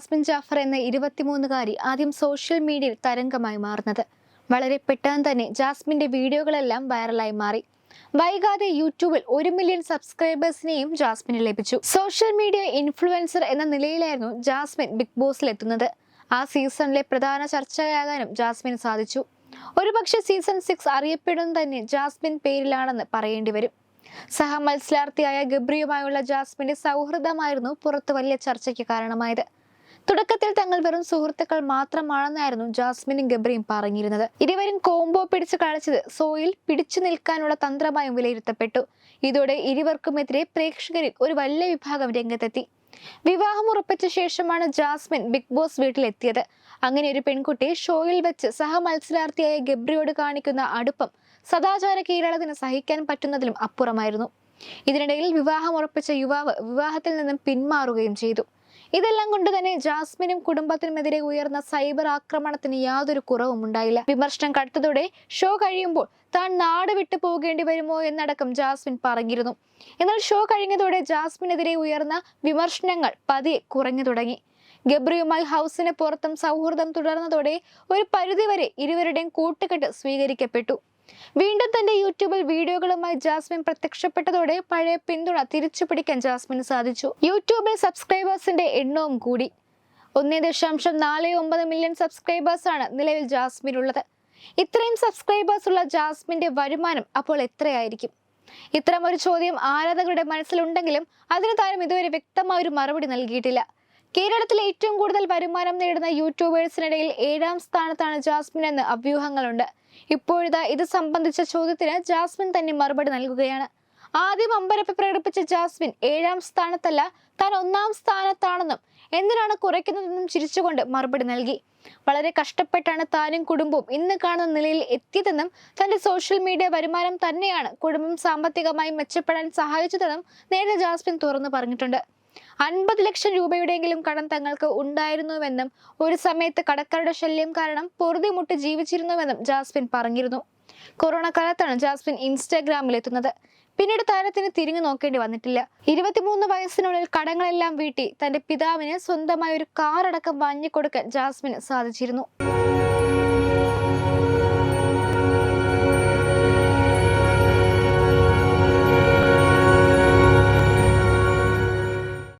Jasmine Jafar എന്ന 23-കാരി ആദ്യം social മീഡിയയിൽ തരംഗമായി മാറുന്നത്. വളരെ പെട്ടെന്ന് തന്നെ ജാസ്മിന്റെ വീഡിയോകളെല്ലാം വൈറലായി മാറി. വൈകാതെ യൂട്യൂബിൽ 1 മില്യൺ സബ്സ്ക്രൈബേഴ്സിനെയും ജാസ്മിന് ലഭിച്ചു. സോഷ്യൽ മീഡിയ ഇൻഫ്ലുവൻസർ എന്ന നിലയിലായിരുന്നു ജാസ്മിൻ ബിഗ് ബോസിൽ എത്തുന്നത്. ആ സീസണിലെ പ്രധാന ചർച്ചയാകാനും ജാസ്മിന് സാധിച്ചു. ഒരുപക്ഷെ സീസൺ 6 അറിയപ്പെടുന്നത് തന്നെ ജാസ്മിൻ പേരിലാണെന്ന് പറയേണ്ടി വരും. സഹമത്സരാർത്ഥിയായ ഗബ്രിയുമായുള്ള ജാസ്മിന്റെ സൗഹൃദമായിരുന്നു പുറത്ത് വലിയ ചർച്ചയ്ക്ക് കാരണമായത്. തുടക്കത്തിൽ തങ്ങൾ വെറും സുഹൃത്തുക്കൾ മാത്രമാണെന്നായിരുന്നു ജാസ്മിനും ഗബ്രിയും പറഞ്ഞിരുന്നത്. ഇരുവരും കോംബോ പിടിച്ച് കളിച്ചത് സോയിൽ പിടിച്ചു നിൽക്കാനുള്ള തന്ത്രമായും വിലയിരുത്തപ്പെട്ടു. ഇതോടെ ഇരുവർക്കുമെതിരെ പ്രേക്ഷകരിൽ ഒരു വലിയ വിഭാഗം രംഗത്തെത്തി. വിവാഹം ഉറപ്പിച്ച ശേഷമാണ് ജാസ്മിൻ ബിഗ് ബോസ് വീട്ടിലെത്തിയത്. അങ്ങനെ ഒരു പെൺകുട്ടി ഷോയിൽ വെച്ച് സഹമത്സരാർത്ഥിയായ ഗബ്രിയോട് കാണിക്കുന്ന അടുപ്പം സദാചാര കീഴടത്തിന് സഹിക്കാൻ പറ്റുന്നതിലും അപ്പുറമായിരുന്നു. ഇതിനിടയിൽ വിവാഹം ഉറപ്പിച്ച യുവാവ് വിവാഹത്തിൽ നിന്നും പിന്മാറുകയും ചെയ്തു. ഇതെല്ലാം കൊണ്ട് തന്നെ ജാസ്മിനും കുടുംബത്തിനുമെതിരെ ഉയർന്ന സൈബർ ആക്രമണത്തിന് യാതൊരു കുറവും ഉണ്ടായില്ല. വിമർശനം കടുത്തതോടെ ഷോ കഴിയുമ്പോൾ താൻ നാട് വിട്ടു പോകേണ്ടി വരുമോ എന്നടക്കം ജാസ്മിൻ പറഞ്ഞിരുന്നു. എന്നാൽ ഷോ കഴിഞ്ഞതോടെ ജാസ്മിനെതിരെ ഉയർന്ന വിമർശനങ്ങൾ പതിയെ കുറഞ്ഞു തുടങ്ങി. ഗബ്രിയുമായി ഹൗസിന് പുറത്തും സൗഹൃദം തുടർന്നതോടെ ഒരു പരിധിവരെ ഇരുവരുടെയും കൂട്ടുകെട്ട് സ്വീകരിക്കപ്പെട്ടു. വീണ്ടും തന്റെ യൂട്യൂബിൽ വീഡിയോകളുമായി ജാസ്മിൻ പ്രത്യക്ഷപ്പെട്ടതോടെ പഴയ പിന്തുണ തിരിച്ചു പിടിക്കാൻ ജാസ്മിന് സാധിച്ചു. യൂട്യൂബിൽ സബ്സ്ക്രൈബേഴ്സിന്റെ എണ്ണവും കൂടി. 1.49 മില്യൺ സബ്സ്ക്രൈബേഴ്സാണ് നിലവിൽ ജാസ്മിനുള്ളത്. ഇത്രയും സബ്സ്ക്രൈബേഴ്സ് ഉള്ള ജാസ്മിന്റെ വരുമാനം അപ്പോൾ എത്രയായിരിക്കും? ഇത്തരം ഒരു ചോദ്യം ആരാധകരുടെ മനസ്സിലുണ്ടെങ്കിലും അതിന് താരം ഇതുവരെ വ്യക്തമായ ഒരു മറുപടി നൽകിയിട്ടില്ല. കേരളത്തിലെ ഏറ്റവും കൂടുതൽ വരുമാനം നേടുന്ന യൂട്യൂബേഴ്സിനിടയിൽ 7ാം സ്ഥാനത്താണ് ജാസ്മിൻ എന്ന് അഭ്യൂഹങ്ങളുണ്ട്. ഇപ്പോഴിതാ ഇത് സംബന്ധിച്ച ചോദ്യത്തിന് ജാസ്മിൻ തന്നെ മറുപടി നൽകുകയാണ്. ആദ്യം അമ്പരപ്പ് പ്രകടിപ്പിച്ച ജാസ്മിൻ 7ാം സ്ഥാനത്തല്ല താൻ 1ാം സ്ഥാനത്താണെന്നും എന്തിനാണ് കുറയ്ക്കുന്നതെന്നും ചിരിച്ചുകൊണ്ട് മറുപടി നൽകി. വളരെ കഷ്ടപ്പെട്ടാണ് താനും കുടുംബവും ഇന്ന് കാണുന്ന നിലയിൽ എത്തിയതെന്നും തന്റെ സോഷ്യൽ മീഡിയ വരുമാനം തന്നെയാണ് കുടുംബം സാമ്പത്തികമായി മെച്ചപ്പെടാൻ സഹായിച്ചതെന്നും നേരത്തെ ജാസ്മിൻ തുറന്നു പറഞ്ഞിട്ടുണ്ട്. 50 ലക്ഷം രൂപയുടെയെങ്കിലും കടം തങ്ങൾക്ക് ഉണ്ടായിരുന്നുവെന്നും ഒരു സമയത്ത് കടക്കാരുടെ ശല്യം കാരണം പൊറുതിമുട്ടി ജീവിച്ചിരുന്നുവെന്നും ജാസ്മിൻ പറഞ്ഞിരുന്നു. കൊറോണ കാലത്താണ് ജാസ്മിൻ ഇൻസ്റ്റാഗ്രാമിൽ എത്തുന്നത്. പിന്നീട് താരത്തിന് തിരിഞ്ഞു നോക്കേണ്ടി വന്നിട്ടില്ല. 23 വയസ്സിനുള്ളിൽ കടങ്ങളെല്ലാം വീട്ടി തന്റെ പിതാവിന് സ്വന്തമായ ഒരു കാർ അടക്കം വാങ്ങിക്കൊടുക്കാൻ ജാസ്മിന് സാധിച്ചിരുന്നു.